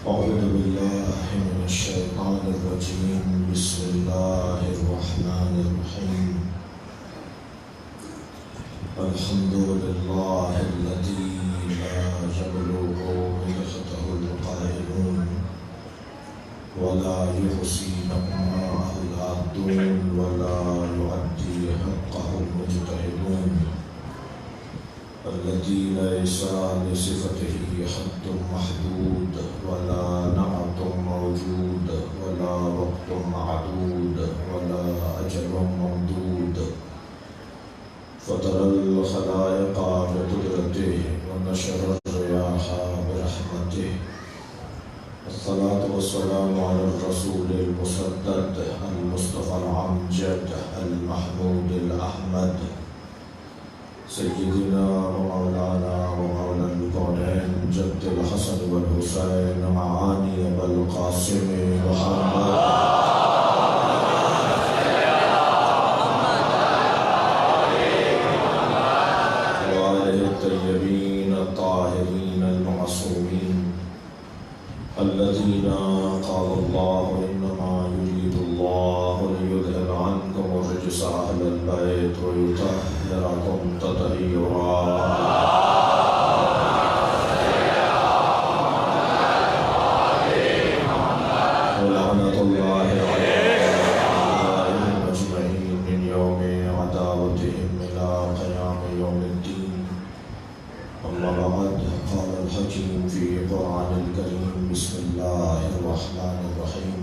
أعوذ بالله من الشيطان الرجيم. بسم الله الرحمن الرحيم. الحمد لله الذي لا يبلغ ملكته القائلون ولا يحصي نعماءه العادون ولا يؤدي حقه المجتهدون، الذي ليس لصفته حد محدود ولا نعت موجود ولا وقت معدود ولا أجل ممدود، فطر الخلائق بقدرته ونشر الرياح برحمته. الصلاة والسلام على الرسول المسدد المصطفى الأمجد المحمود الأحمد سيدنا ومولانا ومولى الكونين جد الحسن والحسين معاني أبا القاسم محمد وآله الطيبين الطاهرين المعصومين الذين قال الله إنما يريد الله ليذهب عنكم الرجس أهل البيت ويطهركم تطهيرا. ولعنة الله عليهم أجمعين من يوم عداوتهم إلى قيام يوم الدين. أما بعد، قال الحكيم في قرآن الكريم: بسم الله الرحمن الرحيم.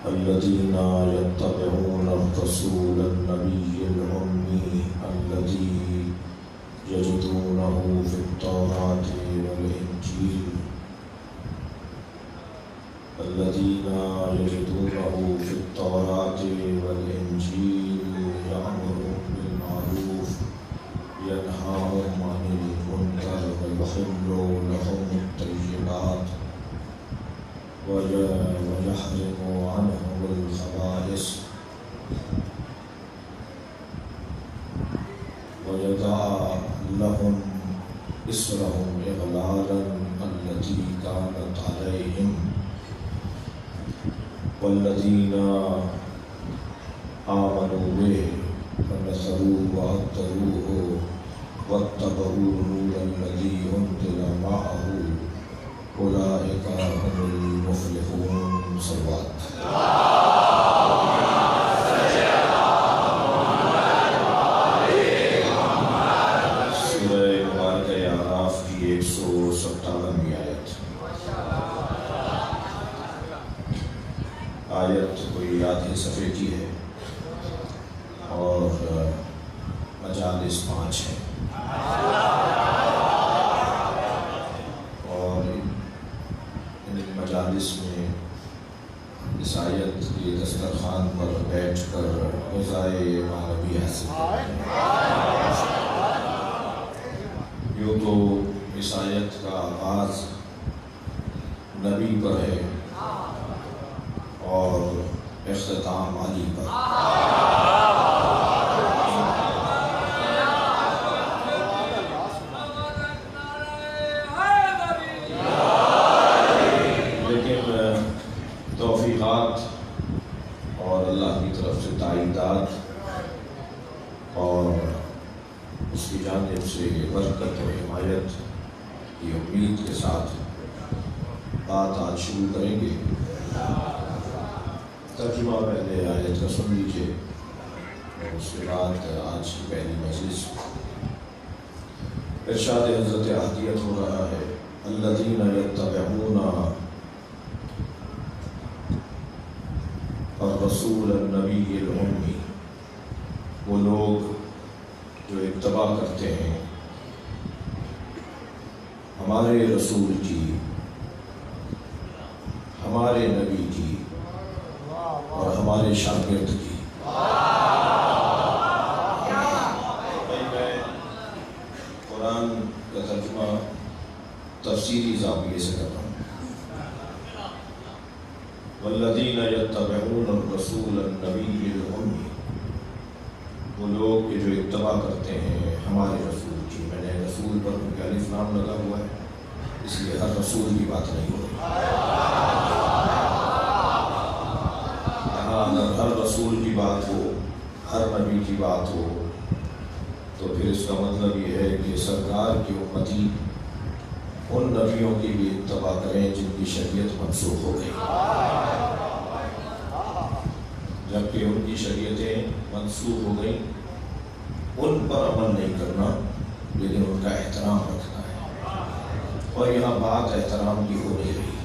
الذين يتبعون الرسول النبي الأمي الذي يجدونه في التوراة والإنجيل يأمرهم بالمعروف ينهاهم عن المنكر ويحل لهم الطيبات ويحرم عنهم الخبائث ويضع لهم إصرهم إغلالا التي كانت عليهم، والذين آمنوا به ونصروه وعزروه واتبعوا النور الذي أنزل معه أولئك هم المفلحون. صلوات. سورہ مبارکہ اعراف کی 157ویں آیت کوئی آدھے صفحے کی ہے اور مجالس 5 ہیں، اور ان مجالس میں اس آیت کے دسترخوان پر بیٹھ کر غذائے معنوی حاصل کرتے ہیں۔ یوں تو اس آیت کا آغاز نبی پر ہے اور اختتام علی پر۔ لیکن توفیقات اور اللہ کی طرف سے تائیدات اور اس کی جانب سے برکت و حمایت کی امید کے ساتھ بات آج شروع کریں گے۔ ترجمہ پہلے آیت کا سن لیجیے اور اس کے بعد آج کی پہلی مجلس۔ ارشاد حضرت احدیت ہو رہا ہے: الذین یتبعون الرسول النبی الأمی، وہ لوگ جو اتباع کرتے ہیں ہمارے رسول کی، ہمارے نبی کی اور ہمارے شاگرد کی۔ میں قرآن کا ترجمہ تفسیری زاویے سے کر رہا ہوں۔ والذین یتبعون الرسول النبی الأمی، وہ لوگ جو اتباع کرتے ہیں ہمارے رسول کی۔ میں نے رسول پر الف نام لگا ہوا ہے، اس لیے ہر رسول کی بات نہیں ہو رہی۔ یہاں اگر ہر رسول کی بات ہو، ہر نبی کی بات ہو، تو پھر اس کا مطلب یہ ہے کہ سرکار کی امتی ان نبیوں کی بھی اتباع کریں جن کی شریعت منسوخ ہو گئی، جبکہ ان کی شریعتیں منسوخ ہو گئیں، ان پر عمل نہیں کرنا لیکن ان کا احترام رکھنا ہے۔ اور یہاں بات احترام کی ہو نہیں رہی،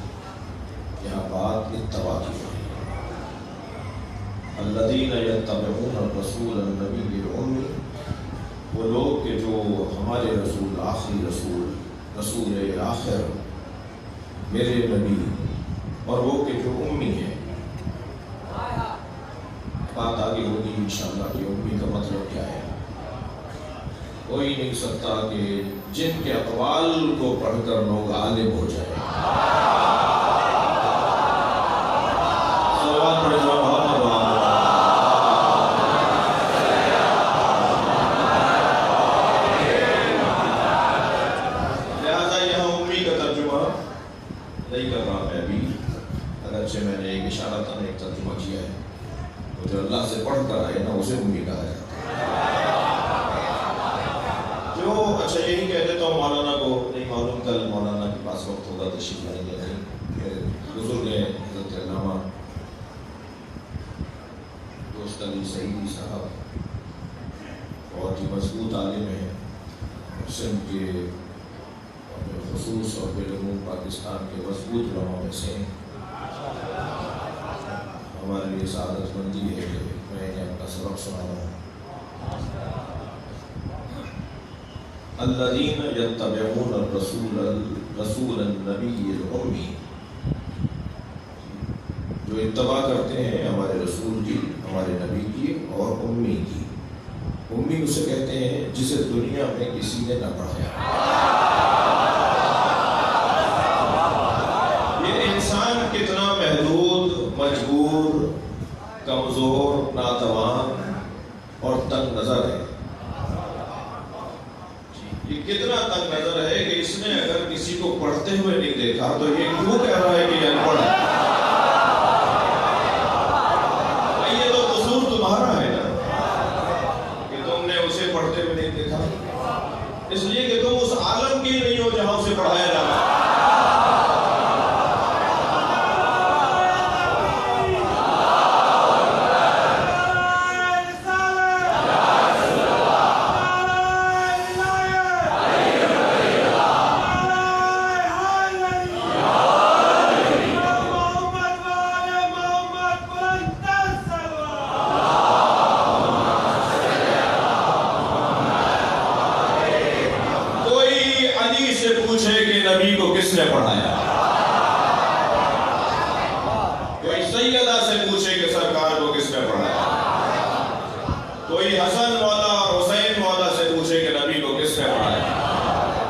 یہاں بات اتباع کی ہو رہی ہے۔ الذین یتبعون الرسول النبی الأمی، وہ لوگ کہ جو ہمارے رسول، آخری رسول آخر، میرے نبی، اور وہ کہ جو امی ہیں۔ بات آگے ہوگی انشاءاللہ کہ امی کا مطلب کیا ہے۔ کوئی نہیں سکتا کہ جن کے اقوال کو پڑھ کر لوگ عالم ہو جائیں۔ صلوات پڑھیں محمد و آل نہیں کر رہا میں ابھی، اگرچہ میں نے ایک اشارتاً ایک ترجمہ کیا ہے، وہ جو اللہ سے پڑھ کر آئے نا اسے امی کہا جاتا ہے۔ جو اچھا یہی کہہ دیتا ہوں مولانا کو، نہیں معلوم کل مولانا کے پاس وقت ہوگا تشریف لائیں گے نہیں، بزرگ ہیں حضرت علامہ دوست علی سعیدی صاحب، بہت ہی مضبوط عالم ہیں، سندھ کے خصوص اور بالعموم پاکستان کے مضبوط علماء میں سے ہیں۔ ہمارے لیے سعادت مندی ہے کہ میں نے اپنا سبق سنا رہا ہوں۔ الذین یتبعون الرسول النبی الأمی، جو اتباع کرتے ہیں ہمارے رسول کی، ہمارے نبی کی، اور امی کی۔ امی اسے کہتے ہیں جسے دنیا میں کسی نے نہ پڑھایا۔ کتنا محدود، مجبور، کمزور، ناتوان اور تنگ نظر ہے۔ یہ کتنا تنگ نظر ہے کہ اس نے اگر کسی کو پڑھتے ہوئے نہیں دیکھا تو یہ کیوں کہہ رہا ہے کہ یہ ان پڑھ ہے؟ یہ تو قصور تمہارا ہے نا کہ تم نے اسے پڑھتے ہوئے نہیں دیکھا، اس لیے کہ تم اس عالم کی نہیں ہو جہاں اسے پڑھایا جاتا ہے۔ نبی کو کس نے پڑھایا؟ کوئی سیدہ سے پوچھے کہ سرکار کو کس نے پڑھایا؟ کوئی حسن مولا اور حسین مولا سے پوچھے کہ نبی کو کس نے پڑھایا؟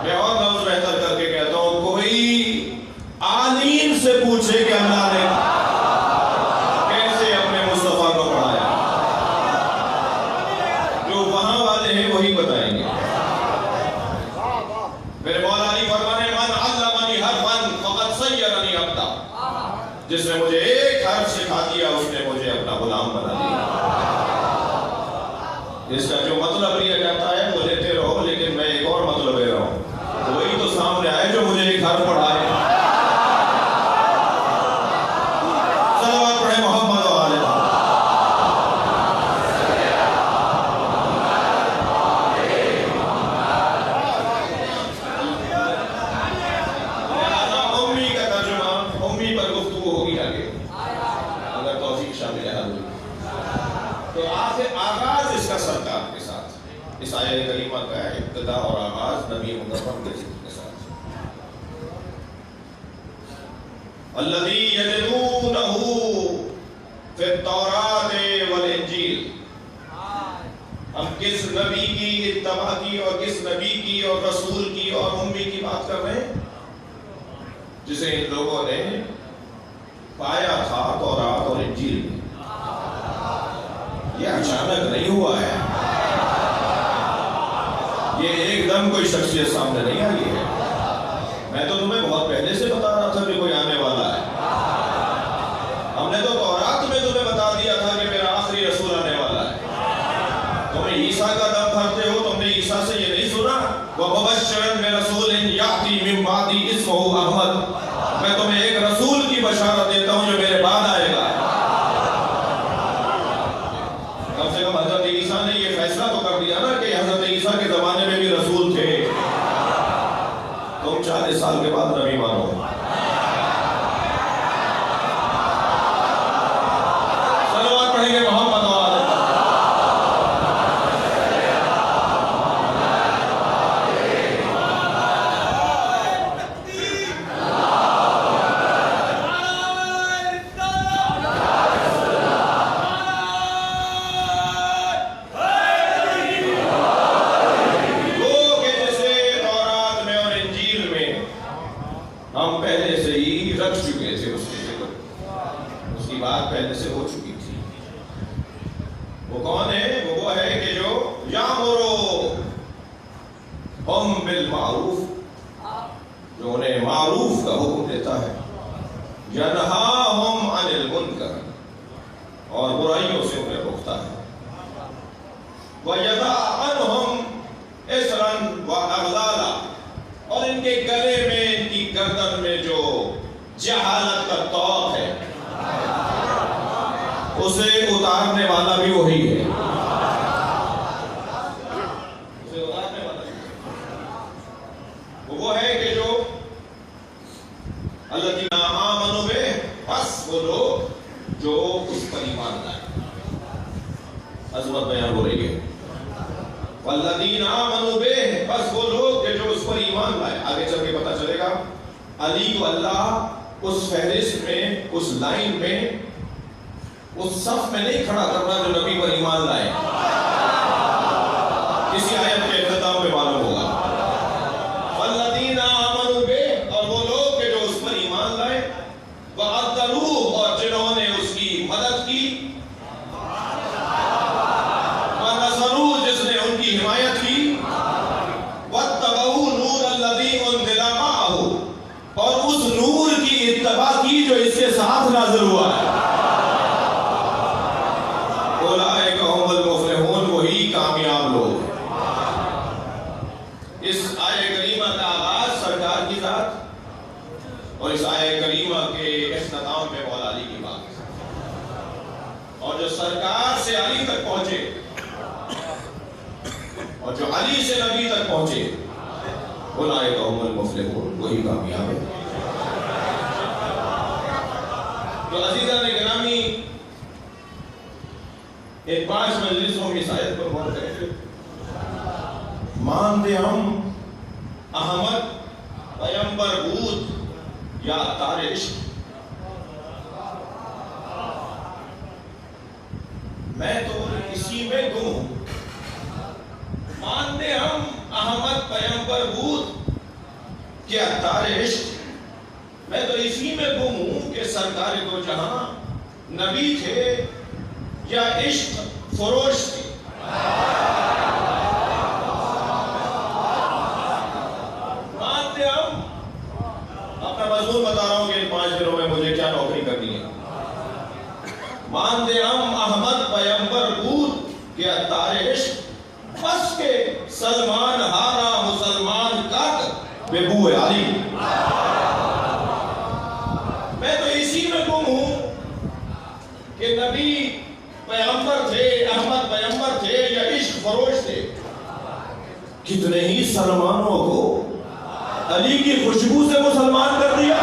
میں اور لفظ بہتر کر کے کہتا ہوں، کوئی عالم سے پوچھے کہ اللہ نے کیسے اپنے مصطفیٰ کو پڑھایا؟ جو وہاں والے ہیں وہی بتائیں گے۔ میرے مولا علی فرمانے جس نے مجھے ایک حرف سکھا دیا اس نے مجھے اپنا غلام بنا دیا۔ اس کا جو مطلب لیا جاتا ہے وہ لیتے رہو، لیکن میں ایک اور مطلب لے رہا ہوں، وہی تو سامنے آئے جو مجھے ایک حرف پڑھائے۔ صلوات پڑھیں محمد و آل محمد۔ تو آغاز اس کا سرکار کے ساتھ، اس آیت کریمہ کا ابتدا اور آغاز نبی مکرم کے ذکر کے ساتھ۔ الذی یجدونہ فی التوراۃ والانجیل، ہم کس نبی کی اتباع کی اور کس نبی کی اور رسول کی اور امی کی بات کر رہے ہیں؟ جسے ان لوگوں نے پایا تھا تورات اور انجیل میں۔ یہ اچانک نہیں ہوا ہے، یہ ایک دم کوئی شخصیت سامنے نہیں آئی ہے، میں تو تمہیں بہت پہلے سے بتا رہا تھا کہ کوئی آنے والا ہے. ہم نے تو تورات میں تمہیں بتا دیا تھا کہ میرا آخری رسول آنے والا ہے. تم عیسیٰ کا دم بھرتے ہو, تم نے عیسیٰ سے یہ نہیں سنا وَمُبَشِّرًا بِرَسُولٍ يَأْتِي مِن بَعْدِي اسْمُهُ أَحْمَدُ, میں تمہیں ایک رسول کی بشارت دیتا ہوں جو میرے بعد آئے گا. کم سے کم حضرت عیسیٰ نے یہ فیصلہ تو کر دیا نا کہ حضرت عیسیٰ کے زمانے میں بھی رسول تھے. تم 40 سال کے بعد نبی مانو. صلوات پڑھیں گے محمد و آل محمد. ہم پہلے سے ہی رکھ چکے تھے اس کی ذکر, اس کی بات پہلے سے ہو چکی تھی. وہ کون ہے؟ وہ ہے کہ جو یامرو ہم بالمعروف, جو انہیں معروف کا حکم دیتا ہے, ینہاہم عن المنکر, اور برائیوں سے انہیں روکتا ہے, وَیَضَعْ عَنْهُمْ إِصْرًا وَأَغْلَالًا, اور ان کے گلے میں, ان کی گردن میں جو جہالت کا طوق ہے اسے اتارنے والا بھی وہی ہے. اسے اتارنے والا وہ ہے کہ جو الذین آمنوا بہ, بس وہ لوگ جو اس پر ایمان لائے. عظمت بیان ہو رہی ہے. والذین آمنوا بہ, بس وہ لوگ جو اس پر ایمان لائے. آگے چل کے پتہ چلے گا علی کو اللہ اس فہرست میں, اس لائن میں, اس صف میں نہیں کھڑا کرنا جو نبی پر ایمان لائے. اسی آیت کے اختتام میں معلوم ہوگا. والذین آمنوا بہ, اور وہ لوگ جو اس پر ایمان لائے, وعزروہ, اور جنہوں نے اس کی مدد کی, ونصروہ, جس نے ان کی حمایت کی, واتبعوا نور الذی انزل معہ, اور اس نور کی اتباع کی جو اس کے ساتھ نازل ہوا ہے. اولئک هم المفلحون, وہی کامیاب لوگ. اس آیہ کریمہ کا آغاز سرکار کی ذات اور اس آیہ کریمہ کے اختتام میں مولا علی کی بات, اور جو سرکار سے علی تک پہنچے اور جو علی سے نبی تک پہنچے, اولئک هم المفلحون, وہی کامیاب ہے. تو عزیزان گرامی, ایک 5 مجلسوں میں اس آیت پر غور کریں گے. مانتے ہم احمد, پیمبر بود یا تار عشق, میں تو اسی میں گم ہوں. مانتے ہم احمد, پیمبر بود کیا تار عشق, میں تو اسی میں گم ہوں کہ سرکار دو جہاں نبی تھے یا عشق فروش تھے. مانتے ہم, اپنا مضمون بتا رہا ہوں کہ ان 5 دنوں میں مجھے کیا نوکری کرنی ہے. مانتے ہم احمد, پیمبر بود کیا تار عشق, بس کے سلمان ہارا مسلمان کاٹ بے بو علی. میں تو اسی میں گم ہوں کہ نبی پیغمبر تھے, احمد پیغمبر تھے یا عشق فروش تھے. کتنے ہی سلمانوں کو علی کی خوشبو سے مسلمان کر دیا.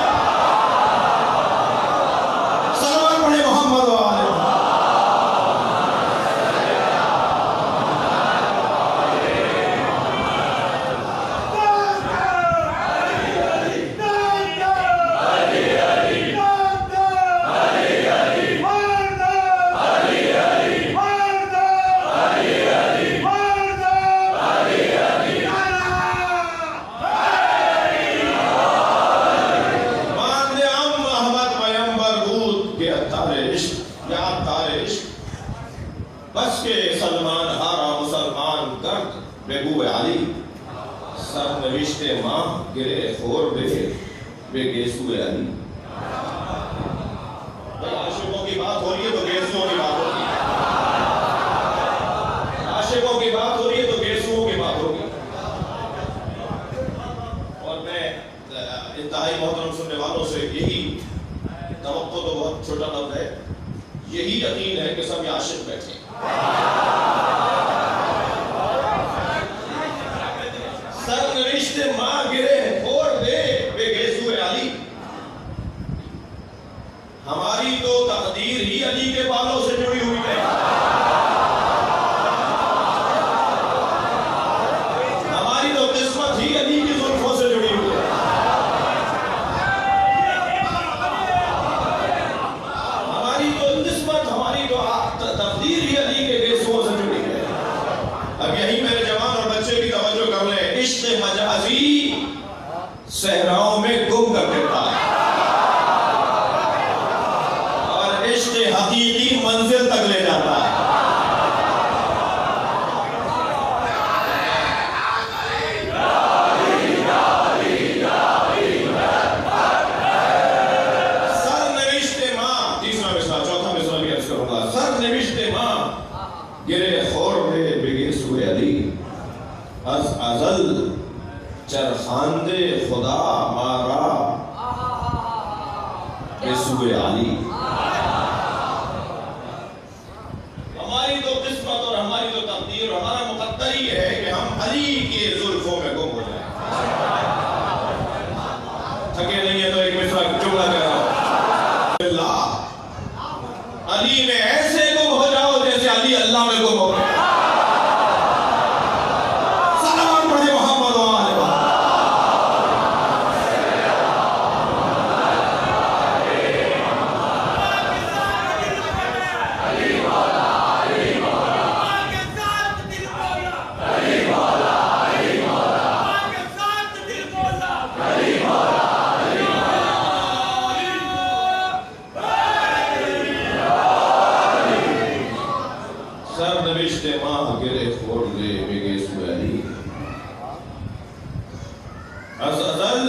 سلمان پڑھے محمد و آل محمد. سرنوشت ماں گرے خور بے گیسو علی. عاشقوں کی بات ہو رہی ہے تو گیسوؤں کی بات ہوگی. عاشقوں کی بات ہو رہی ہے تو گیسوؤں کی بات ہوگی. اور میں انتہائی محترم سننے والوں سے یہی توقع تو بہت چھوٹا لفظ ہے، یہی یقین ہے کہ سب عاشق بیٹھے. سرنوشت ماں گرے خور بے گیسو علی. ہماری تو تقدیر ہی علی کے بالوں سے جڑی ہوئی ہے. ہماری تو قسمت ہی علی کی زلفوں سے جڑی ہوئی ہے. ہماری تو قسمت، ہماری تو تقدیر ہی علی کے گیسوؤں سے جڑی ہے. اب یہی میرے جوان اور بچے کی توجہ کر لیں. عشق مجازی صحراؤں میں گم کر دیتا ہے، حقیقی منزل تک لے جاتا ہے. سرنوشت ماں، تیسرا مصرع، چوتھا مصرع بھی عرض کروں گا. سرنوشت ماں گرے خور بے گیسو علی. از ازل چرخاند خدا مارا بے سو علی. ہمارا مقدر ہی ہے کہ ہم علی کے زلفوں میں گم ہو جائیں. تھکے نہیں ہے تو ایک مصرع جملہ کہہ رہا ہوں. اللہ علی میں ایسے گم ہو جاؤ جیسے علی اللہ میں گم ہو گئے. سلام پڑھے محمد و آل محمد. سرنوشت ماں گرے خور بے گیسو علی. از ازل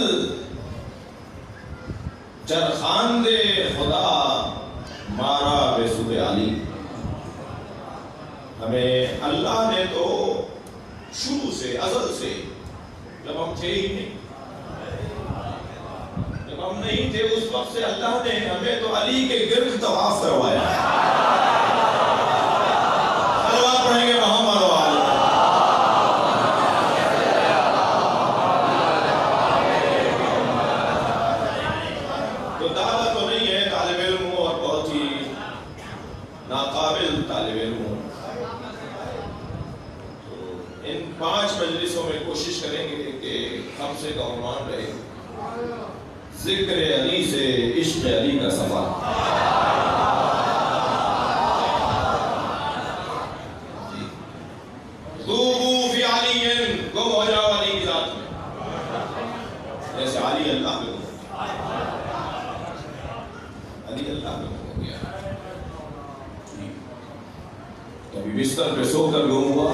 چرخاند خدا مارا بے سو علی. ہمیں اللہ نے تو شروع سے، ازل سے، جب ہم تھے ہی نہیں، جب ہم نہیں تھے اس وقت سے اللہ نے ہمیں تو علی کے گرد طواف کروایا. پڑھیں گے محمد و آل. تو دعوت تو نہیں ہے، طالب علم ہوں اور بہت ہی ناقابل طالب علم ہوں، تو ان 5 مجلسوں میں کوشش کریں گے کہ کم سے کم عنوان رہے ذکر علی سے عشق علی کا سفر. گم ہو جاؤ علی کی ذات میں جیسے علی اللہ میں گم. علی اللہ میں گم ہو گیا. کبھی بستر پہ سو کر گم ہوا،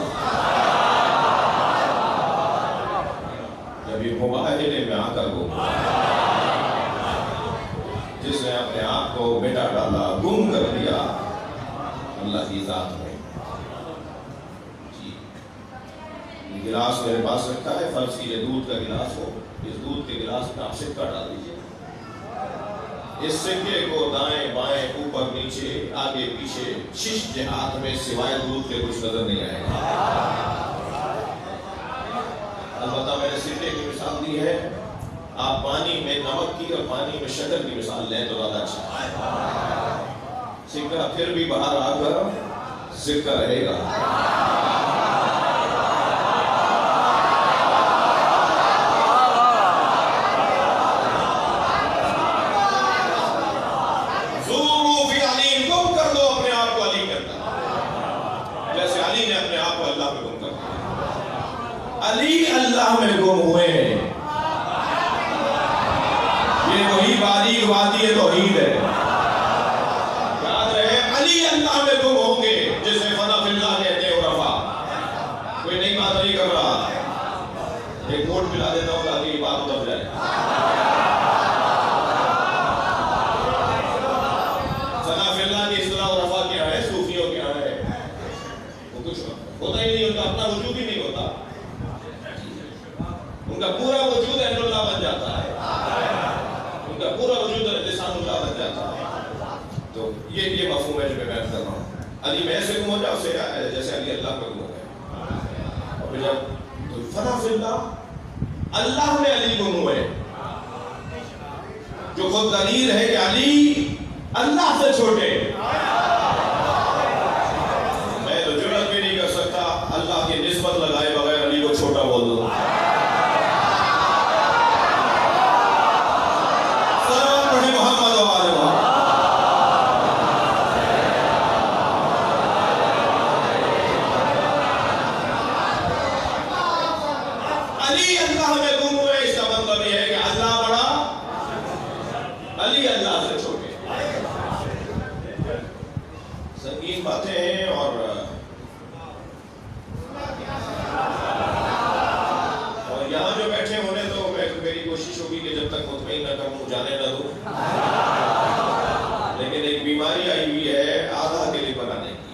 کبھی مباہلے میں آ کر گم ہوا. جس نے اپنے آپ کو مٹا ڈالا، گم کر دیا اللہ کی ذات میں. گلاس میرے پاس رکھا ہے، فرض کیجئے دودھ کا گلاس ہو، اس دودھ کے گلاس میں آپ سکہ ڈال دیجئے. اس سکے کو دائیں بائیں اوپر نیچے آگے پیچھے شش جہات میں سوائے دودھ کے کچھ نظر نہیں آئے گا. البتہ میں نے سکے کی مثال دی ہے، آپ پانی میں نمک کی اور پانی میں شکر کی مثال لیں تو زیادہ اچھا ہے. سکہ پھر بھی باہر آ کر سکہ رہے گا. علی اللہ میں گم ہوئے ہیں. یہ وہی باریک وادی توحید ہے. یاد رہے علی اللہ میں گم ہوں گے جسے فنا فی اللہ کہتے ہیں عرفا. کوئی نئی بات نہیں کر رہا. ایک موٹا دیتا ہوں تاکہ یہ بات اتر جائے. ثنا فی اللہ کی اصطلاح و رفع کیا ہے؟ صوفیوں کیا ہے؟ وہ کچھ ہوتا ہی نہیں، ان کا اپنا وجود ہی نہیں ہوتا، ان کا پورا وجود عین اللہ بن جاتا ہے، ان کا پورا وجود لسان اللہ بن جاتا ہے. تو یہ مفہوم ہے جو میں بیان کر رہا ہوں. علی میں سے گم ہو جائے اسے جیسے علی اللہ پہ گم ہو گئے. اور پھر جب فنا فی اللہ، اللہ میں علی گم ہوئے، جو خود دلیل ہے کہ علی اللہ سے چھوٹے. میں تو جرات بھی نہیں کر سکتا اللہ کی نسبت لگائے بغیر علی کو چھوٹا بول دوں. صلوات پڑھیں محمد و آل محمد. علی اللہ میں گم ہوئے، اس کا مطلب یہ ہے کہ اللہ بڑا، علی اللہ سے چھوٹے. سنگین باتیں ہیں. اور یہاں جو بیٹھے ہونے تو میری کوشش ہوگی کہ جب تک مطمئن نہ کروں جانے نہ دوں، لیکن ایک بیماری آئی ہوئی ہے آدھا کے لیے بنانے کی.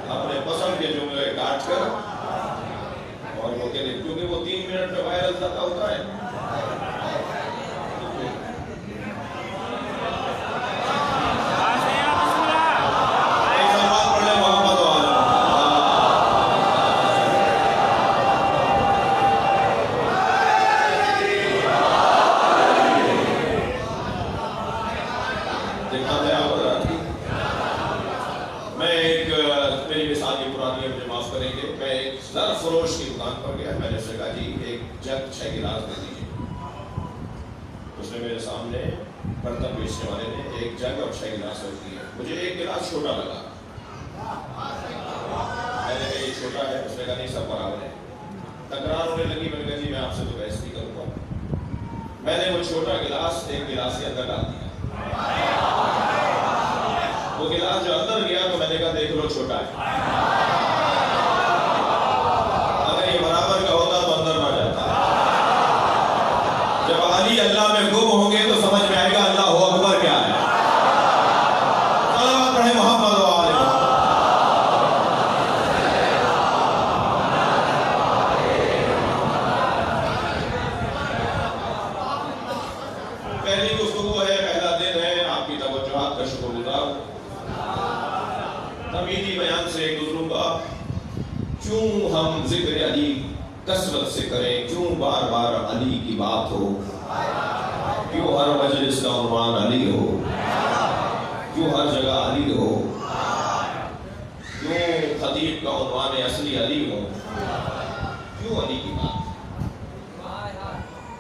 اپنے پسند کے جملے کاٹ کر اور وہ کہتے ہیں کیونکہ وہ 3 منٹ میں وائرل زیادہ ہوتا ہے. فروش کی دکان پر گیا، میں نے اسے کہا جی ایک جگ 6 گلاس دے دیجیے. اس نے میرے سامنے برتن بیچنے والے نے ایک جگ اور 6 گلاس رکھ دیے. مجھے ایک گلاس چھوٹا لگا، میں نے کہا یہ چھوٹا ہے. اس نے کہا نہیں سب برابر ہے. تکرار ہونے لگی. میں نے کہا جی میں آپ سے تو بحث نہیں کروں گا. میں نے وہ چھوٹا گلاس ایک گلاس کے اندر ڈال دیا. وہ گلاس جو اندر گیا تو میں نے کہا دیکھ لو چھوٹا ہے. اللہ میں گم ہوں گے تو سمجھ میں آئے گا اللہ اکبر کیا ہے. صلوات پڑھیں محمد و آل محمد. پہلی گفتگو ہے، پہلا دن ہے، آپ کی توجہات کا شکر گزار ہوں. تمہیدی بیان سے گزروں کیوں ہم ذکر علی کثرت سے کریں، کیوں بار بار علی کی بات ہو، کیوں ہر مجلس کا عنوان علی ہو، کیوں ہر جگہ علی ہو، کیوں خطیب کا عنوان اصلی علی ہو، کیوں علی کی بات.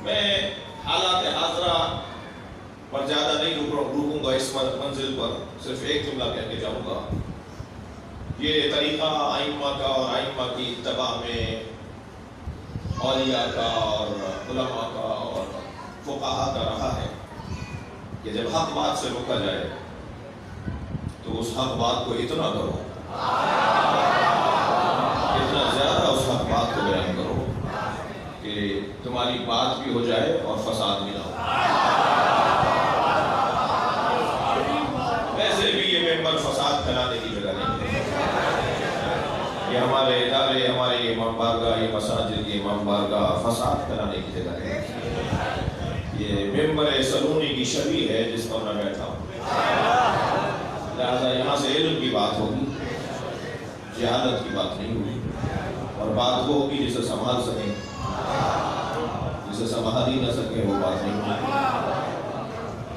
میں حالات حاضرہ پر زیادہ نہیں رکوں گا. اس منزل پر صرف ایک جملہ کہہ کے جاؤں گا. یہ طریقہ ائمہ کا اور ائمہ کی اتباع میں اولیاء کا اور علماء کا اور فقہاء کا رہا ہے کہ جب حق بات سے روکا جائے تو اس حق بات کو اتنا کرو، اتنا زیادہ اس حق بات کو بیان کرو کہ تمہاری بات بھی ہو جائے اور فساد بھی نہ ہو. ویسے بھی یہ ممبر فساد پھیلانے کی جگہ نہیں ہے. یہ ہمارے ادارے، ہمارے امام بارگاہ، یہ مساجد، یہ امام بارگاہ فساد پھیلانے کی جگہ ہے. یہ ممبر سلونی کی شبیہ ہے جس پر میں بیٹھا ہوں. لہذا یہاں سے علم کی بات ہوگی، جہالت کی بات نہیں ہوگی. اور بات وہ ہوگی جسے سنبھال سکیں، جسے سنبھال ہی نہ سکیں وہ بات نہیں ہوگی.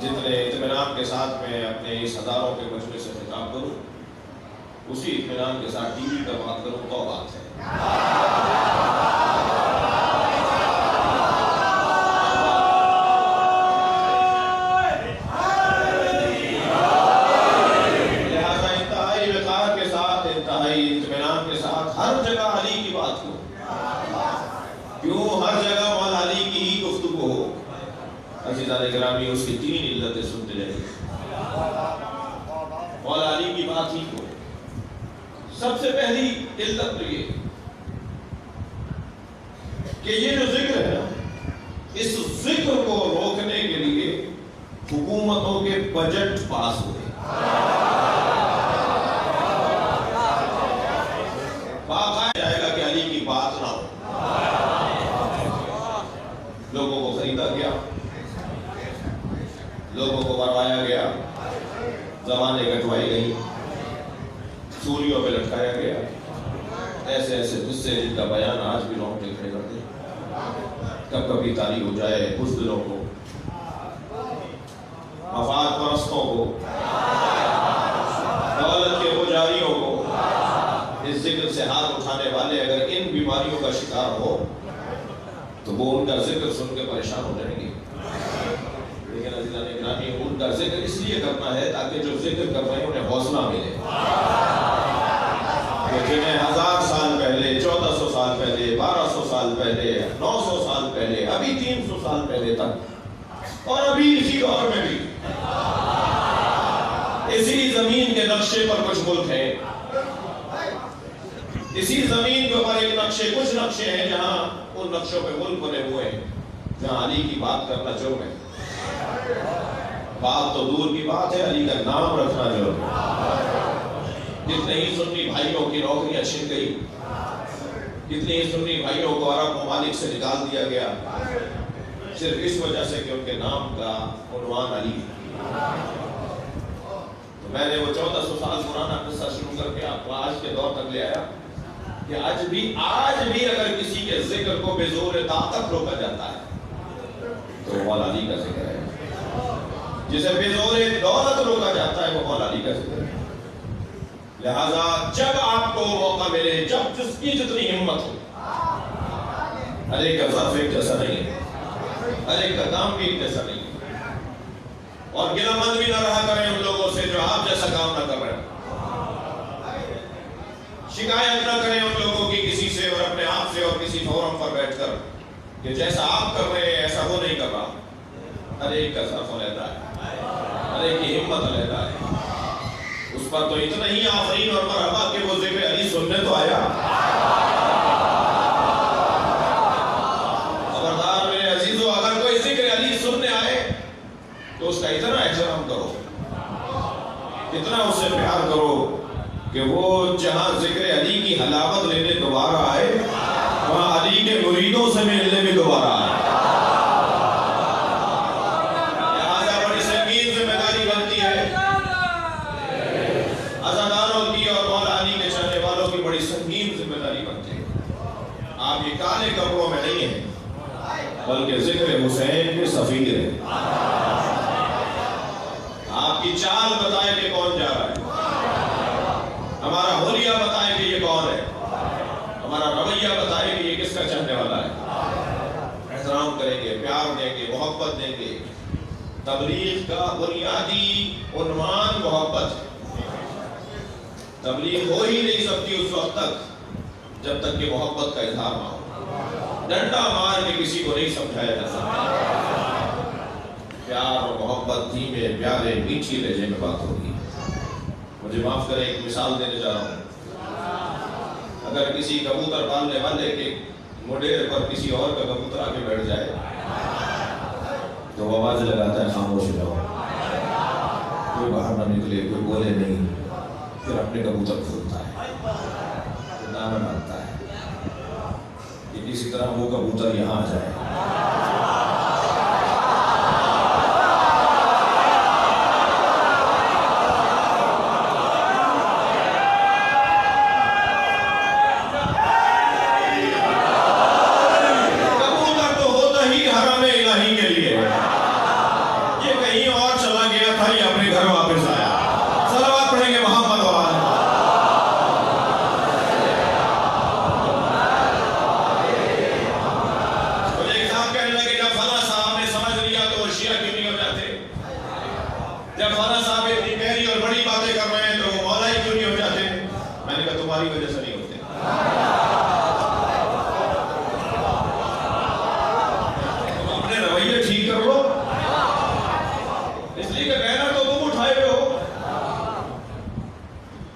جتنے اطمینان کے ساتھ میں اپنے اس ہزاروں کے مجلس سے خطاب کروں، اسی اطمینان کے ساتھ ٹی وی پر بات کروں تو بات ہے. لہذا انتہائی وقار کے ساتھ، انتہائی اطمینان کے ساتھ ہر جگہ علی کی بات ہو. کیوں ہر جگہ مولا علی کی ہی گفتگو ہو. عزیزان گرامی، اس کی 3 علتیں سنتے رہے. مولا علی کی بات ہی ہو. سب سے پہلی علت تو یہ کہ یہ جو ذکر ہے نا، اس ذکر کو روکنے کے لیے حکومتوں کے بجٹ پاس ہوئے، باقاعدہ جائے گا کہ علی کی بات نہ ہو، لوگوں کو خریدا گیا، لوگوں کو مروایا گیا، زبانیں کٹوائی گئی، سولیوں پہ لٹکایا گیا، ایسے ایسے قصے جن کا بیان آج بھی لوگ کھڑے کرتے ہیں۔ کب کبھی تاریخ ہو جائے بزدلوں کو، مفاد پرستوں کو، دولت کے پجاریوں کو، اس ذکر سے ہاتھ اٹھانے والے اگر ان بیماریوں کا شکار ہو تو وہ ان کا ذکر سن کے پریشان ہو جائیں گے۔ لیکن عزیزان گرامی، ان کا ذکر اس لیے کرنا ہے تاکہ جو ذکر کر رہے ہیں انہیں حوصلہ ملے، جنہیں 1000 سال پہلے، 1400 سال پہلے، 1200 سال پہلے، 900 سال پہلے، ابھی 300 سال پہلے تک، اور ابھی اسی دور میں بھی اسی زمین کے نقشے پر کچھ ملک ہیں، اسی زمین کے اوپر ایک نقشے، کچھ نقشے ہیں جہاں ان نقشوں پہ ملک بنے ہوئے ہیں جہاں علی کی بات کرنا جرم ہے۔ بات تو دور کی بات ہے، علی کا نام رکھنا جرم ہے۔ کتنے ہی سنی بھائیوں کی نوکریاں چھن گئی، کتنے ہی سنی بھائیوں کو عرب ممالک سے نکال دیا گیا، صرف اس وجہ سے کہ ان کے نام کا عنوان علی ہے۔ تو میں نے وہ 1400 سال پرانا قصہ شروع کر کے آپ کو آج کے دور تک لے آیا کہ آج بھی اگر کسی کے ذکر کو بے زور طاقت روکا جاتا ہے تو وہ مولا علی کا ذکر ہے، جسے بے زور دولت روکا جاتا ہے وہ مولا علی کا ذکر ہے۔ لہذا جب آپ کو موقع ملے، جب جس کی جتنی ہمت ہو، ہر ایک کا ظرف ایک جیسا نہیں ہے، ہر ایک کا کام بھی ایک جیسا نہیں ہے، اور گلہ مند بھی نہ رہا کریں ان لوگوں سے جو آپ جیسا کام نہ کر رہے ہیں، شکایت نہ کریں ان لوگوں کی کسی سے اور اپنے آپ سے اور کسی فورم پر بیٹھ کر کہ جیسا آپ کر رہے ہیں ایسا وہ نہیں کر رہا۔ ہر ایک کا ظرف علیحدہ ہے، ہر ایک کی ہمت علیحدہ ہے، اس پر تو اتنا ہی آفرین اور مرحبا کہ وہ ذکر علی سننے تو آیا۔ خبردار میرے عزیزو، اگر کوئی ذکر علی سننے آئے تو اس کا اتنا احترام کرو، اتنا اس سے پیار کرو کہ وہ جہاں ذکر علی کی حلاوت لینے دوبارہ آئے، وہاں علی کے مریدوں سے ملنے بھی دوبارہ آئے۔ لہذا بڑی سنگین ذمہ داری بنتی ہے عزاداروں کی اور مولا علی کے چاہنے والوں کی، بڑی سنگین ذمہ داری بنتی ہے۔ آپ یہ کالے کپڑوں میں نہیں ہیں بلکہ ذکر حسین کے سفیر ہیں۔ آپ کی چال بتائے کہ کون جا رہا ہے، ہمارا حلیہ بتائے کہ یہ کون ہے، ہمارا رویہ بتائے کہ یہ کس کا چاہنے والا ہے۔ احترام کریں گے، پیار دیں گے، محبت دیں گے۔ تبلیغ کا بنیادی عنوان محبت ہے۔ تبلیغ ہو ہی نہیں سکتی اس وقت تک جب تک کہ محبت کا اظہار نہ ہو۔ ڈنڈا مار کے کسی کو نہیں سمجھایا جا سکتا۔ پیار اور محبت دھیمے پیارے میٹھی لہجے میں بات ہوگی۔ مجھے معاف کریں، ایک مثال دینے جا رہا ہوں۔ اگر کسی کبوتر پالنے والے کے مڈیر پر کسی اور کا کبوتر آ کے بیٹھ جائے تو وہ آواز لگاتا ہے خاموش ہو جاؤ، کوئی باہر نہ نکلے، کوئی بولے نہیں، پھر اپنے کبوتر کھولتا ہے، دانا ڈالتا ہے کہ کسی طرح وہ کبوتر یہاں آ جائے۔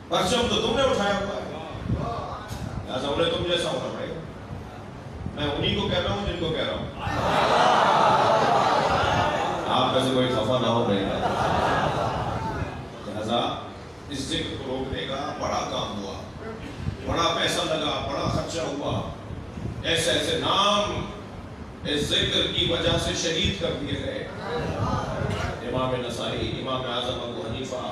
پرچم تو تم نے اٹھایا ہوا ہے، لہٰذا انہیں تم جیسا ہونا پڑے گا۔ میں انہی کو کہہ رہا ہوں جن کو کہہ رہا ہوں. آپ میں سے کوئی خفا نہ ہو رہے گا. لہذا اس ذکر کو روکنے کا بڑا کام ہوا, بڑا پیسہ لگا, بڑا خرچہ ہوا. ایسے ایسے نام اس ذکر کی وجہ سے شہید کر دیے گئے. امام نسائی, امام اعظم ابو حنیفہ,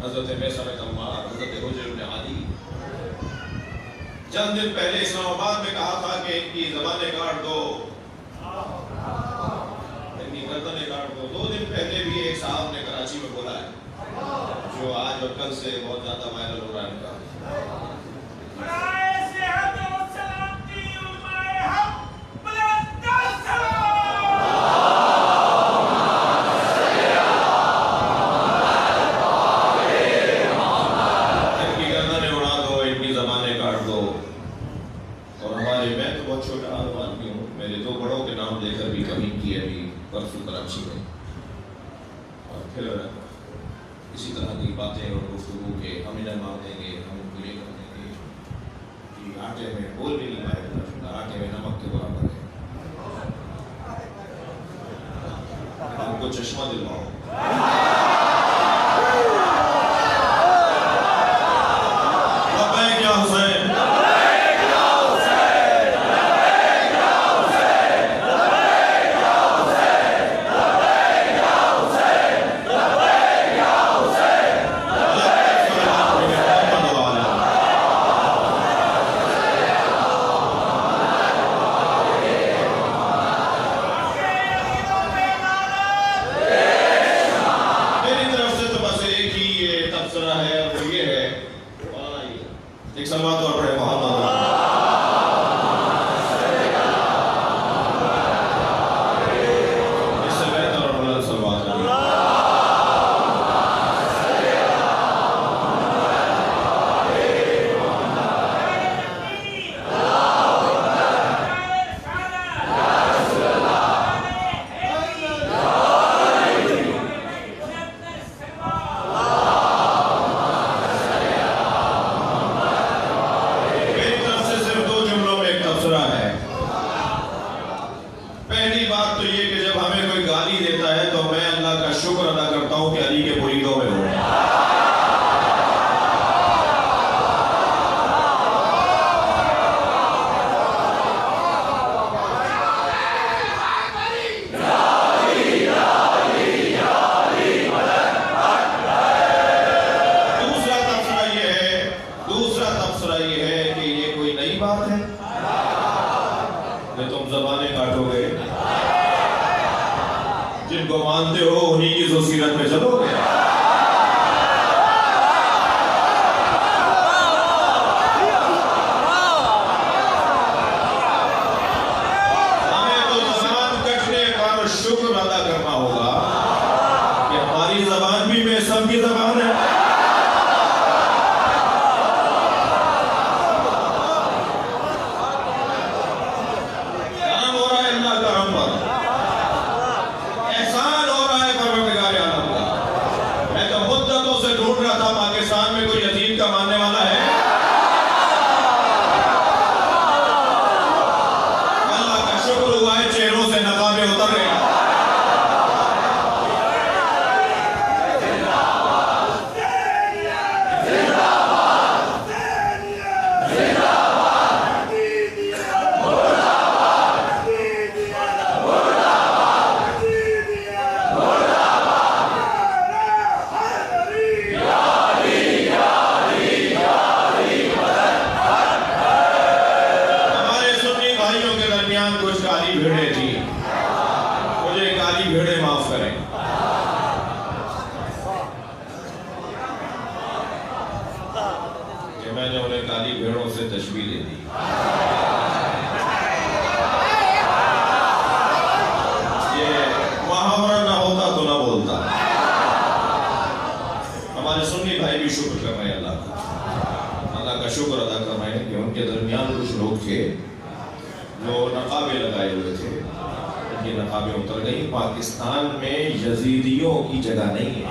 حضرت میسر عمار, حضرت حجر بن علی. چند دن پہلے اسلام آباد میں کہا تھا کہ ان کی زبانیں کاٹ دو, ان کی گردنیں کاٹ دو. 2 دن پہلے بھی ایک صاحب نے کراچی میں بولا ہے, جو آج اور کل سے بہت زیادہ وائرل ہو رہا ہے ان کا. پرسوں کراچی میں, اور پھر اسی طرح کی باتیں اور گفتگو کے ہم انہیں مار دیں گے, ہم ان کو یہ کر دیں گے کہ آٹے میں بول بھی نہیں پائے, آٹے میں نمک کے برابر ہے. ہم کو چشمہ دلواؤ. لبیک یا حسین, پاکستان میں یزیدیوں کی جگہ نہیں ہے.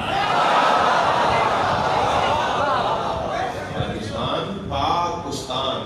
پاکستان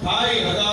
2500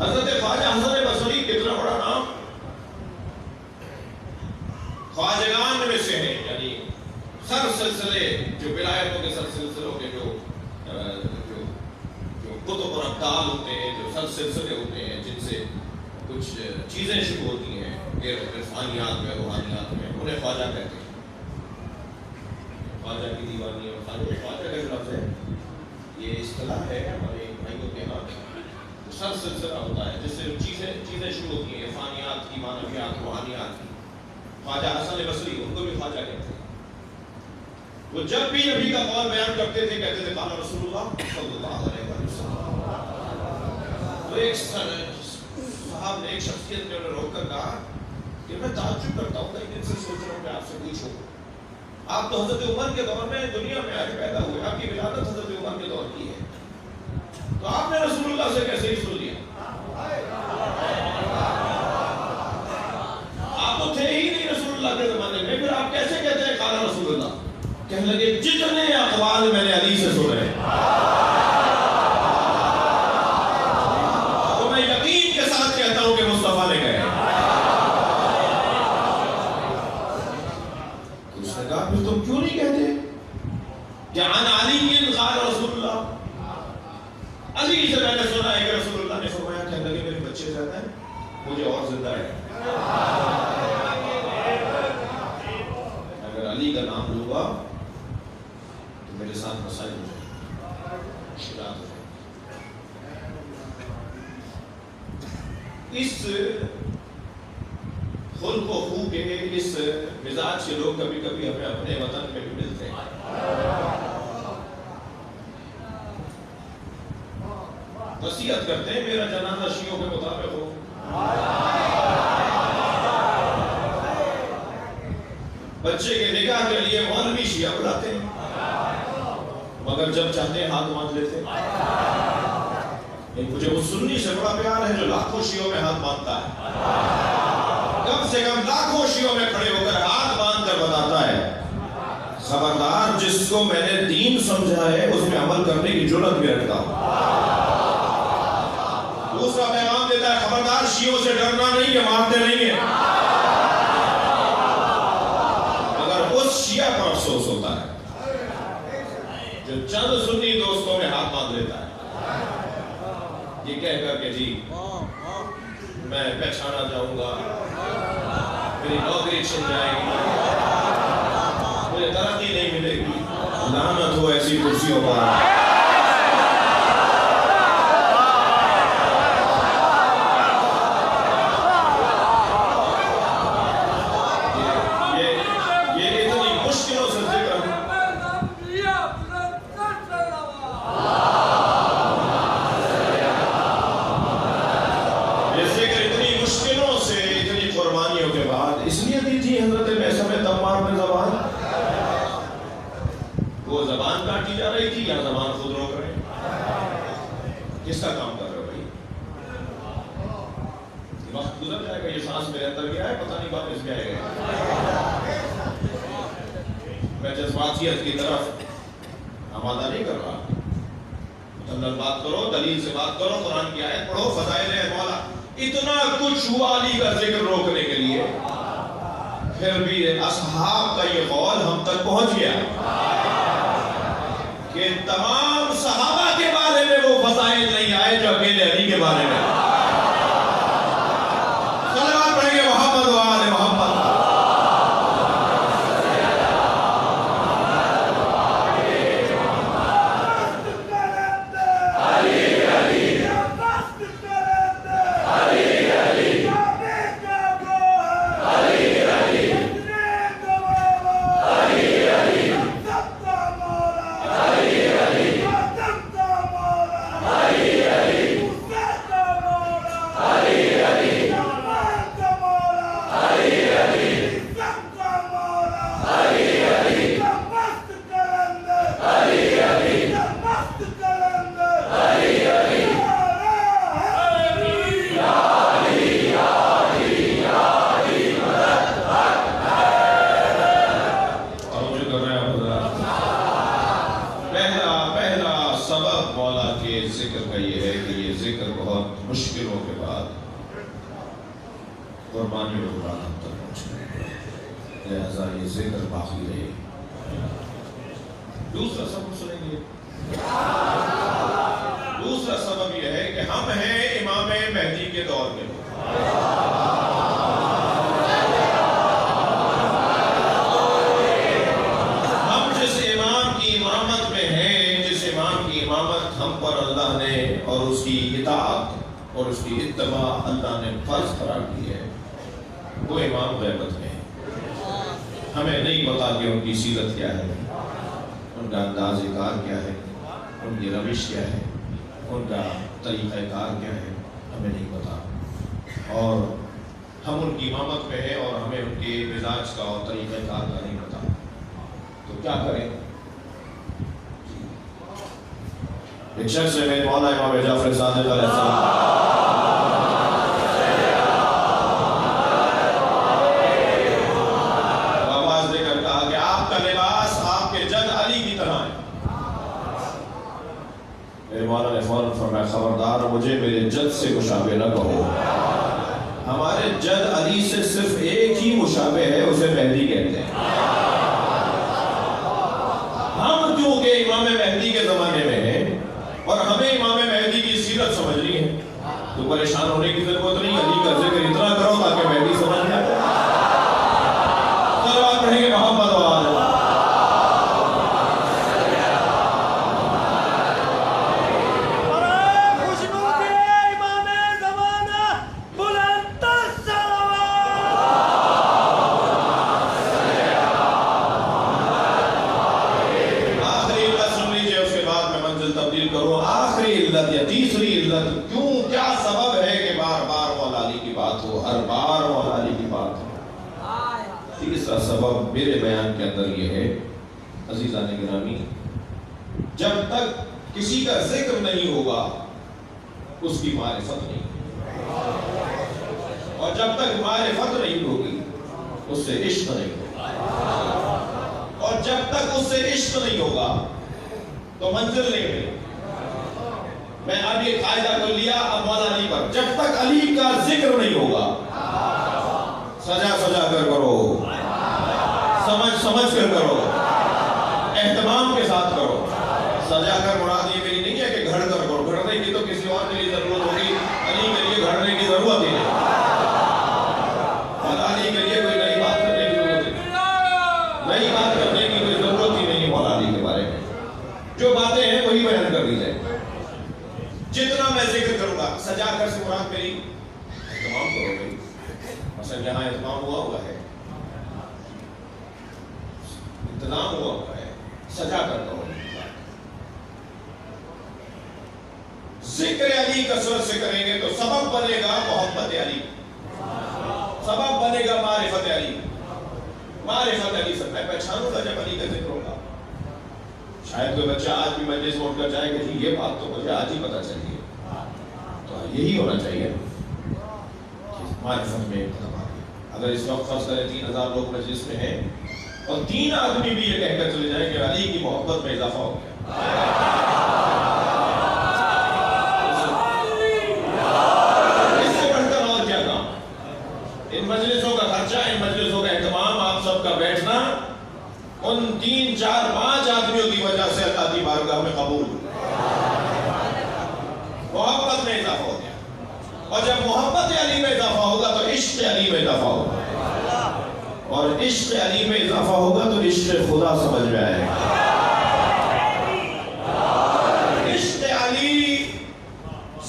حضرت خواجہ حسن بصری کتنا بڑا نام، خواجگان میں سے ہیں، یعنی سر سلسلے جو ولایتوں کے سر سلسلوں کے جو قطب اور ابدال ہوتے ہیں، جو سر سلسلے ہوتے ہیں جن سے کچھ چیزیں شروع ہوتی ہیں عرفانیات میں روحانیات میں، انہیں خواجہ کہتے ہیں۔ خواجہ کی دیوانی اور خواجہ کا جو لفظ ہے یہ اصطلاح ہے ہمارے بھائیوں کے ہاں، سر سلسلہ ہوتا ہے جس سے چیزیں شروع ہوتی ہیں عرفانیات کی، معنویات، روحانیات کی۔ خواجہ حسن بصری ان کو بھی خواجہ کہتے ہیں۔ وہ جب بھی نبی کا قول بیان کرتے تھے کہتے تھے قال رسول اللہ صلی اللہ علیہ وسلم۔ تو ایک صاحب نے، ایک شخصیت نے انہیں روک کر کہا کہ میں تعجب کرتا ہوں، کئی دن سے سوچ رہا ہوں کہ آپ سے پوچھوں، آپ تو حضرت عمر کے دور میں دنیا میں آ کے پیدا ہوئے، آپ کی ولادت حضرت عمر کے دور کی ہے، تو آپ نے رسول اللہ سے کیسے ہی سن لیا؟ آپ تو تھے ہی نہیں رسول اللہ کے زمانے میں، پھر آپ کیسے کہتے ہیں قال رسول اللہ؟ کہنے لگے جتنے اقوال میں نے علی سے سنے تو میں یقین کے ساتھ کہتا ہوں کہ مصطفیٰ نے کہے۔ تو اس نے کہا پھر تم کیوں نہیں کہتے کہ عن علی قال رسول اللہ؟ علی سے میں نے سنا ہے کہ رسول اللہ نے فرمایا۔ کہنے لگے میرے بچے زیادہ ہیں، مجھے اور زندہ ہے، اگر علی کا نام لوں گا میرے ساتھ مسائل ہو جائے، مشکلات ہو جائے۔ اس خلق و خو کے، اس مزاج کے لوگ کبھی کبھی ہمیں اپنے وطن میں بھی ملتے ہیں۔ وصیت کرتے ہیں میرا جنازہ شیعوں کے مطابق ہو، بچے کے نکاح کے لیے مولوی شیعہ بلاتے ہیں، مگر جب چاہتے ہیں ہاتھ باندھ لیتے ہیں۔ مجھے اس سنی سے بڑا پیار ہے جو لاکھوں شیعوں میں ہاتھ باندھتا ہے، کم سے کم لاکھوں شیعوں میں کھڑے ہو کر ہاتھ باندھ کر بتاتا ہے خبردار جس کو میں نے دین سمجھا ہے اس میں عمل کرنے کی جرأت بھی رکھتا ہوں۔ دوسرا پیغام دیتا ہے خبردار شیعوں سے ڈرنا نہیں ہے، مارتے نہیں ہیں، مگر اس شیعہ پر افسوس ہوتا ہے جو چند سنی دوستوں میں ہاتھ باندھ لیتا ہے، یہ کہہ کر کہ جی میں پہچانا جاؤں گا، میری نوکری چھن جائے گی، مجھے ترقی نہیں ملے گی، لعنت ہو ایسی کرسیوں پر۔ وہ زبان کاٹی جا رہی تھی یا زبان خود روک رہے ہیں؟ کس کا کام کر رہے ہو بھائی؟ وقت گزر جائے گا، یہ سانس میرے اندر گیا ہے، پتہ نہیں واپس گیا ہے۔ میں جذباتیت کی طرف آمادہ نہیں کر رہا، مطلب بات کرو، دلیل سے بات کرو، قرآن کی آیت پڑھو، فضائل مولا۔ اتنا کچھ ہوا علی کا ذکر روکنے کے لیے، پھر بھی اصحاب کا یہ قول ہم تک پہنچ گیا کہ تمام صحابہ کے بارے میں وہ فضائل نہیں آئے جو اکیلے علی کے بارے میں۔ صلوات پڑھیں گے محمد و آل محمد۔ ہے کہ یہ ذکر بہت مشکلوں کے بعد قربانی کے بعد ہم تک پہنچے، لہذا یہ ذکر باقی رہے۔ دوسرا سبب سنیں گے، دوسرا سبب یہ ہے کہ ہم ہیں امام مہدی کے دور کے لوگ۔ ہم جس امام کی امامت میں ہیں، جس امام کی امامت ہم پر اللہ نے اور اس کی اطاعت اور اس کی اتباع اللہ نے فرض قرار دی ہے، وہ امام غیبت میں ہے۔ ہمیں نہیں پتا کہ ان کی سیرت کیا ہے، ان کا انداز کار کیا ہے، ان کی روش کیا ہے، ان کا طریقہ کار کیا ہے، ہمیں نہیں پتا، اور ہم ان کی امامت میں ہیں اور ہمیں ان کے مزاج کا اور طریقہ کار کا نہیں پتا، تو کیا کریں؟ ایک شخص ہے میرے مولانا امام جعفر صادق علیہ السلام، آواز دے کر کہا کہ آپ کا لباس آپ کے جد علی کی طرح ہے۔ میرے مولانا نے فوراً فرمایا خبردار مجھے میرے جد سے مشابہ نہ کہو، ہمارے جد علی سے صرف ایک ہی مشابہ ہے، اسے مہدی کہتے ہیں۔ ہم کیونکہ امام مہدی کے زمانے میں ہیں اور ہمیں امام مہدی کی سیرت سمجھنی ہے، تو پریشان ہونے کی ضرورت نہیں، علی کا ذکر اتنا کرو تاکہ مہدی سمجھ جائے۔ صلوات پڑھیں گے محمد و آل تیسری علت، کیوں کیا سبب ہے کہ بار بار مولا علی کی بات ہو، ہر بار مولا علی کی بات ہو؟ تیسرا سبب میرے بیان کے اندر یہ ہے عزیزان گرامی، جب تک کسی کا ذکر نہیں ہوگا اس کی معرفت نہیں، اور جب تک معرفت نہیں ہوگی اس سے عشق نہیں ہوگا، اور جب تک اس سے عشق نہیں ہوگا تو منزل نہیں ملے۔ میں اب یہ قاعدہ کر لیا اب مولا علی پر، جب تک علی کا ذکر نہیں ہوگا سجا سجا کر کرو، سمجھ سمجھ کر کرو، اہتمام کے ساتھ کرو۔ سجا کر مراد یہ میری نہیں ہے کہ گھڑ کر کرو، گھڑنے کی تو کسی اور کے لیے ضرورت ہوگی، علی کے لیے گھڑنے کی ضرورت ہی نہیں، مولا علی کے لیے کوئی نئی بات کرنے کی ضرورت ہی نہیں، نئی بات کرنے کی کوئی ضرورت ہی نہیں مولا علی کے بارے میں، جو باتیں ہیں وہی بیان کر دی جائے۔ جتنا میں ذکر کروں گا، سجا کر سے مراد میری اہتمام کرو گئی، مثلا یہاں اہتمام ہوا ہے، انتظام ہوا ہے، سجا کر کرو۔ ذکر علی کثرت سے کریں گے تو سبب بنے گا محبت علی، سبب بنے گا معرفت علی، معرفت علی سے میں پہچانوں گا جب علی کا ذکر ہوگا۔ شاید کوئی بچہ آج بھی مجلس میں اٹھ کر جائے کہ یہ بات تو مجھے آج ہی پتہ چلی ہے، تو یہی ہونا چاہیے معرفت میں اقتدار۔ اگر اس وقت فرض کریں 3000 لوگ مجلس میں ہیں اور 3 آدمی بھی یہ کہہ کر چلے جائیں کہ علی کی محبت میں اضافہ ہو گیا، اس سے بڑھ کر اور کیا کام؟ ان مجلسوں کا خرچہ، ان مجلسوں کا اہتمام، آپ سب کا بیٹھنا ان 3 4 5 آدمیوں کی وجہ سے اللہ کی بارگاہ میں قبول، محبت میں اضافہ ہو گیا، اور جب محبت علی میں اضافہ ہوگا تو عشق علی میں اضافہ ہوگا، اور عشق علی میں اضافہ ہوگا تو عشق خدا سمجھ میں آئے گا۔ عشق علی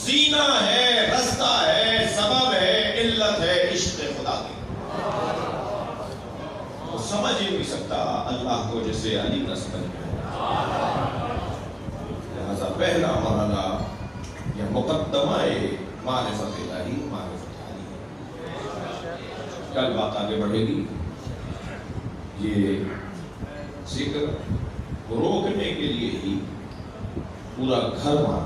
زینہ ہے، رستہ ہے، سبب ہے، علت ہے عشق خدا کی، سمجھ ہی نہیں سکتا اللہ کو جسے علی نہ سمجھ میں۔ لہذا پہلا مرحلہ یہ مقدمہ معرفت الہی، معرفت علی۔ کل بات آگے بڑھے گی، یہ ذکر روکنے کے لیے ہی پورا گھر مار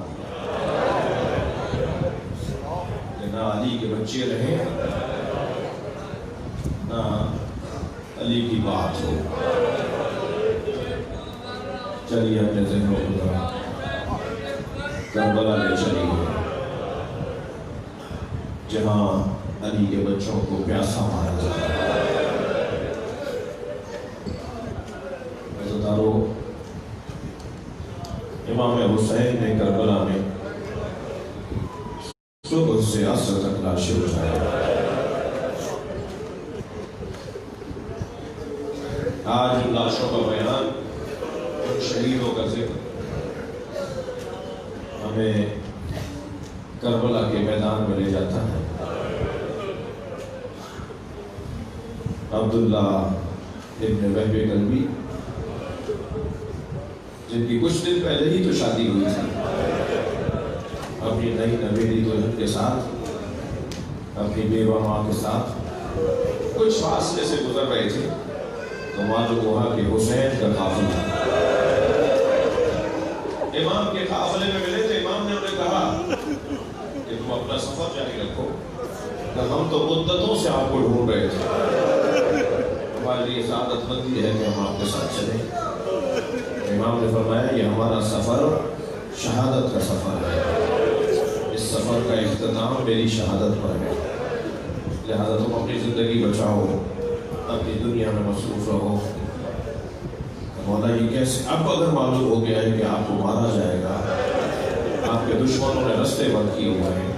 کہ نہ علی کے بچے رہیں، نہ علی کی بات ہو۔ چلیے اپنے ذہنوں کو کربلا لے چلیے۔ جہاں علی کے بچوں کو پیاسا مارا جاتا ہے۔ عزتدارو، امام حسین نے کربلا میں صبح سے عصر تک لاشیں اٹھائی۔ آج ان لاشوں کا بیان، ان شہیدوں کا ذکر ہمیں کربلا کے میدان میں لے جاتا ہے۔ عبداللہ ابن وہب کلبی، جن کی کچھ دن پہلے ہی تو شادی ہوئی تھی اپنی نئی نویلی دلہن کے ساتھ، اپنی بیوہ ماں کے ساتھ، کچھ فاصلے سے گزر رہے تھے تو معلوم ہوا کہ حسین کا قافلہ امام کے قافلے میں ملے تو امام نے انہیں کہا کہ تم اپنا سفر جاری رکھو، کہ ہم تو مدتوں سے آپ کو ڈھونڈ رہے تھے، ہمارے لیے سعادت مندی ہے کہ ہم آپ کے ساتھ چلیں۔ امام نے فرمایا یہ ہمارا سفر شہادت کا سفر ہے، اس سفر کا اختتام میری شہادت پر ہے، لہذا تم اپنی زندگی بچاؤ، اپنی دنیا میں مصروف رہو۔ مولا یہ کیسے؟ اب اگر معلوم ہو گیا ہے کہ آپ کو مارا جائے گا، آپ کے دشمنوں نے رستے بند کیے ہوئے ہیں،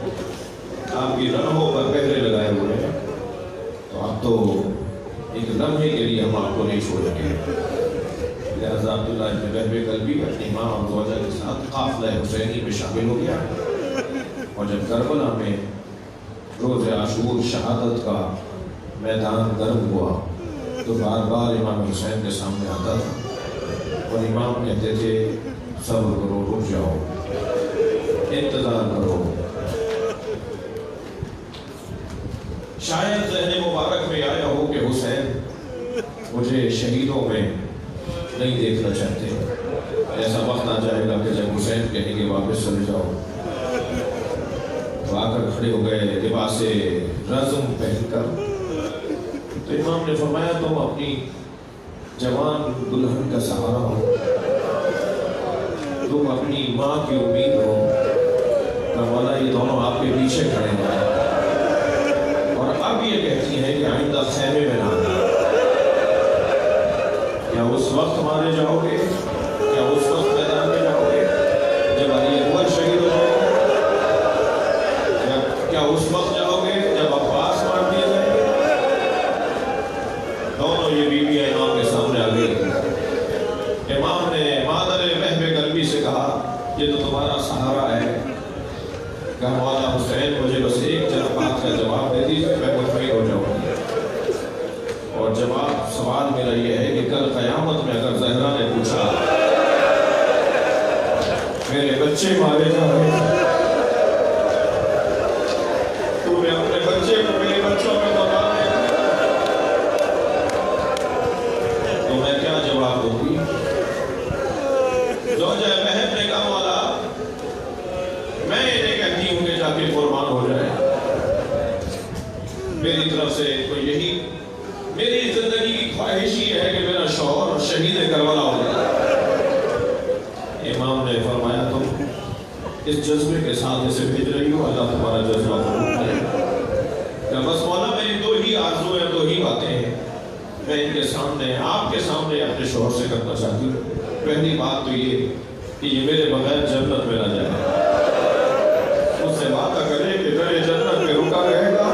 آپ کی رنگوں پر پہرے لگائے ہوئے ہیں، تو اب تو ایک لمحے کے لیے ہم آپ کو نہیں چھوڑیں گے۔ لہذا عبداللہ ابن وہب کلبی اپنی ماں اور زوجہ کے ساتھ قافلہ حسینی میں شامل ہو گیا، اور جب کربلا میں روز عاشور شہادت کا میدان گرم ہوا تو بار بار امام حسین کے سامنے آتا تھا اور امام کہتے تھے صبر کرو، رک جاؤ، انتظار کرو۔ شاید ذہن مبارک میں آیا ہو کہ حسین مجھے شہیدوں میں نہیں دیکھنا چاہتے، ایسا وقت آ جائے گا کہ جب حسین کہیں گے واپس چلے جاؤ، تو آ کر کھڑے ہو گئے لباس رزم پہن کر۔ تو امام نے فرمایا تم اپنی جوان دلہن کا سہارا ہو، تم اپنی ماں کی امید ہو، کہ مولا یہ دونوں آپ کے پیچھے کھڑے ہیں، اور اب یہ کہتی ہیں کہ آئندہ خیمے میں نہ آنا۔ کیا اس وقت مارے جاؤ گے؟ کیا اس وقت میدان میں جاؤ گے جب علی اکبر شہید ہو جائے گا؟ کیا اس وقت جاؤ گے جب عباس مار دیے جائیں گے؟ دونوں یہ بیویاں امام کے سامنے آ گئی۔ امام نے مادر وہب کلبی سے کہا یہ تو تمہارا سہارا ہے، کہا مولا حسین مجھے بس ایک بات کا جواب دے دیجیے، میں مطمئن ہو جاؤں گی۔ اور جواب سوال میرا یہ ہے کہ کل قیامت میں اگر زہرا نے پوچھا میرے بچے مارے جا رہے ہیں، تو میں اپنے بچے کو میرے بچوں میں بتا دیں، تو میں کیا جواب دوں گی؟ زوجہ وہب نے کہا مولا میں یہ کہتی ہوں کہ جا کے قربان ہو جائے، میری طرف سے کوئی یہی میری زندگی کی خواہش ہی ہے کہ میرا شوہر شہید کربلا ہو جائے۔ امام نے فرمایا تم اس جذبے کے ساتھ اسے بھیج رہی ہو، اللہ تمہارا جذبہ قبول کرے۔ کہ بس مولا میری دو ہی آرزو ہیں، دو ہی باتیں ہیں، میں ان کے سامنے آپ کے سامنے اپنے شوہر سے کرنا چاہتی ہوں۔ پہلی بات تو یہ کہ یہ میرے بغیر جنت میں نہ جائے، اس سے وعدہ کرے کہ میرے جنت میں رکا رہے گا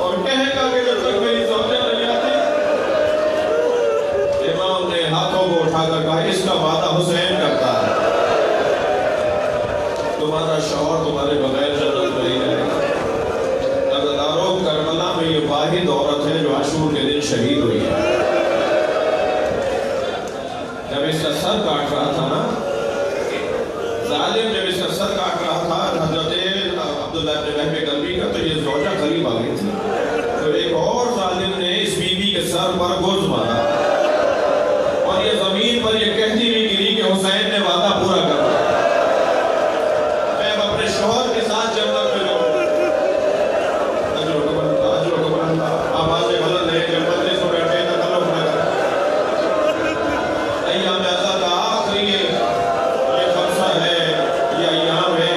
اور کہے گا کہ جب تک میری زوجہ نہیں آتی۔ امام نے ہاتھوں کو اٹھا کر کہا اس کا وعدہ حسین کرتا ہے، تمہارا شوہر تمہارے بغیر جنت میں نہیں جائے گا۔ عزتدارو، کربلا میں یہ واحد عورت ہے جو عاشور کے دن شہید ہوئی ہے۔ جب اس کا سر کاٹ رہا تھا نا، ظالم جب اس کا سر کاٹ رہا تھا حضرت عبداللہ ابن وہب کلبی کا، تو یہ زوجہ قریب آ گئی تھی، تو ایک اور ظالم نے اس بیوی کے سر پر گرز مارا اور یہ زمین پر یہ کہتی ہوئی گری کہ حسین نے وعدہ پورا کر دیا، میں اب اپنے شوہر کے ساتھ جنت میں جاؤں۔ اجر و قبول اللہ، آوازیں بلند ہیں، جب مجلس میں بیٹھے تکلف نہ کریں۔ ایام عزا کا آخری یہ خمسہ ہے، یہ ایام ہے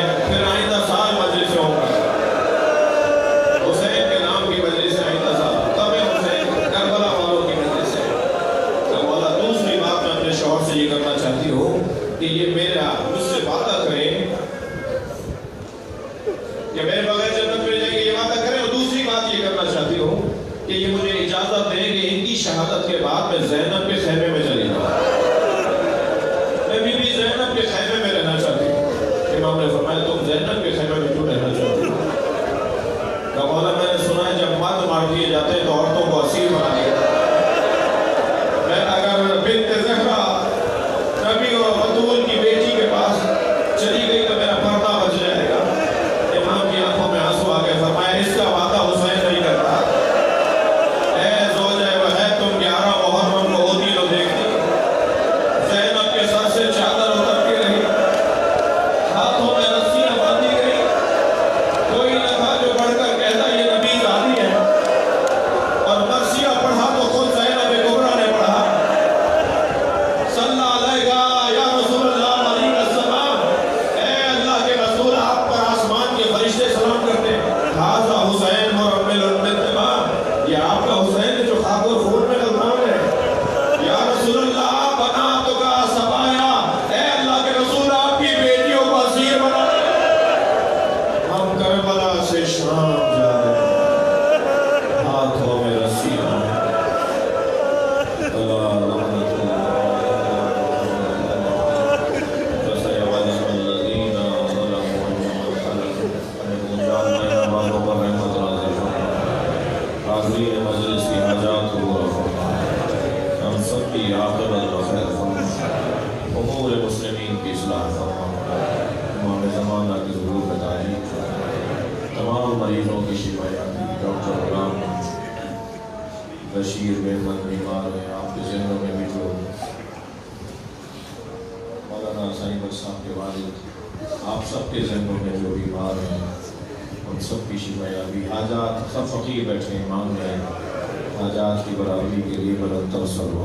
کہ میرے بغیر جنت میں جائیں گے یہ وعدہ کریں. اور دوسری بات یہ کرنا چاہتی ہوں کہ یہ مجھے اجازت دیں کہ ان کی شہادت کے بعد میں زینب کے خیمے میں چلی جاؤں. میں بی بی زینب کے خیمے میں رہنا چاہتی ہوں. امام نے فرمایا تم زینب کے خیمے میں کیوں رہنا چاہتی ہو؟ کہ مولا میں نے سنا ہے جب مرد مار دیے جاتے ہیں تو عورتوں کو اسیر بنا دیا جاتا ہے. میں اگر بنت زہرا نبی اور بطول کی بیٹی کے پاس چلی گئی تو میرا پردہ بچ جائے گا. امام کی آنکھوں میں آنسو آ گئے. فرمایا اس کا وعدہ حسین نہیں کرتا. اے زوجہ وحید تم 11 محرم کو ہوتی تو دیکھتی زینب کے سر سے چادر اترتی رہی, ہاتھوں میں رسیاں باندھی گئی. کوئی نہ تھا جو بڑھ کر کہتا یہ نبی زادی ہے. اور مرثیہ پڑھا تو خود زینب کبریٰ نے پڑھا صلی علیہ یا رسول اللہ علیہ السلام. اے اللہ کے رسول آپ پر آسمان کے فرشتے سلام کرتے ہیں. ھذا حسین مرمل بالتمام, یہ آپ کا حسین جو خاک اور خون میں غلطان ہے. یا رسول اللہ بناتو کا سبایا, اے اللہ کے رسول آپ کی بیٹیوں کو اسیر بنا ہم کربلا سے شام جا رہے ہیں, ہاتھوں میں رسیاں. اللہ لعنت حاضرین مجلس کی حاجات کو پورا فرما, ہم سب کی عاقبت کو خیر فرما, امور مسلمین کی اصلاح فرما, امام زمانہ کی ظہور میں تعلیم فرما, تمام مریضوں کی شفا یابی. ڈاکٹر غلام بشیر محمد بیمار ہیں, آپ کے ذہنوں میں بھی جو مولانا سعید بخش صاحب کے والد, آپ سب کے ذہنوں میں جو بیمار ہیں ان سب کی شفا یابی. حاجات سب فقیر بیٹھے ہیں, مانگ رہے ہیں, حاجات کی برابری کے لیے بلند تر سر ہو.